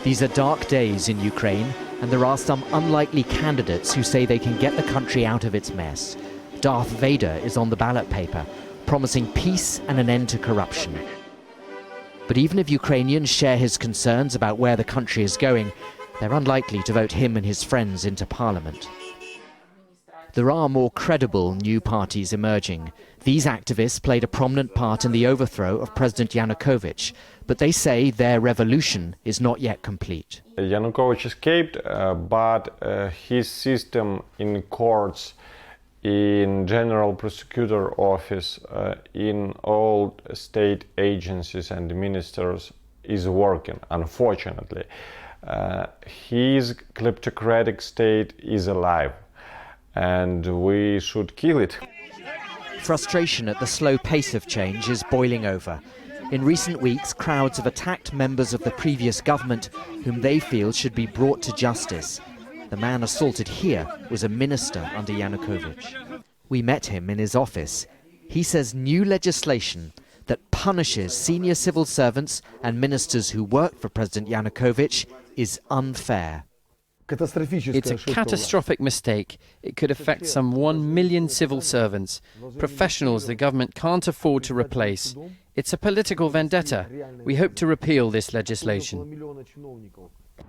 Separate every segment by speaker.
Speaker 1: These are dark days in Ukraine, and there are some unlikely candidates who say they can get the country out of its mess. Darth Vader is on the ballot paper, promising peace and an end to corruption. But even if Ukrainians share his concerns about where the country is going, they're unlikely to vote him and his friends into parliament. There are more credible new parties emerging. These activists played a prominent part in the overthrow of President Yanukovych, but they say their revolution is not yet complete.
Speaker 2: Yanukovych escaped, but his system in courts, in general prosecutor office, in all state agencies and ministers is working, unfortunately. His kleptocratic state is alive, and we should kill it.
Speaker 1: Frustration at the slow pace of change is boiling over. In recent weeks, crowds have attacked members of the previous government whom they feel should be brought to justice. The man assaulted here was a minister under Yanukovych. We met him in his office. He says new legislation that punishes senior civil servants and ministers who work for President Yanukovych is unfair.
Speaker 3: It's a catastrophic mistake. It could affect some 1 million civil servants, professionals the government can't afford to replace. It's a political vendetta. We hope to repeal this legislation.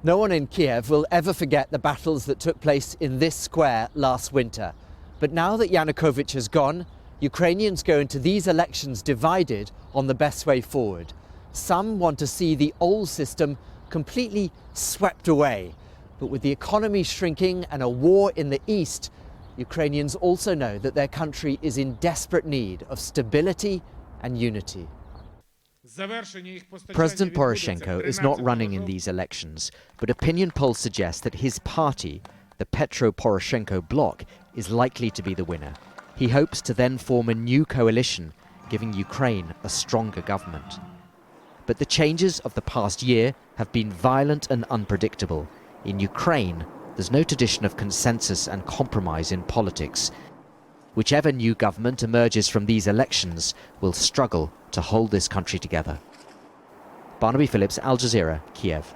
Speaker 1: No one in Kiev will ever forget the battles that took place in this square last winter. But now that Yanukovych has gone, Ukrainians go into these elections divided on the best way forward. Some want to see the old system completely swept away. But with the economy shrinking and a war in the east, Ukrainians also know that their country is in desperate need of stability and unity. President Poroshenko is not running in these elections, but opinion polls suggest that his party, the Petro-Poroshenko bloc, is likely to be the winner. He hopes to then form a new coalition, giving Ukraine a stronger government. But the changes of the past year have been violent and unpredictable. In Ukraine, there's no tradition of consensus and compromise in politics. Whichever new government emerges from these elections will struggle to hold this country together. Barnaby, Phillips, Al Jazeera, Kiev.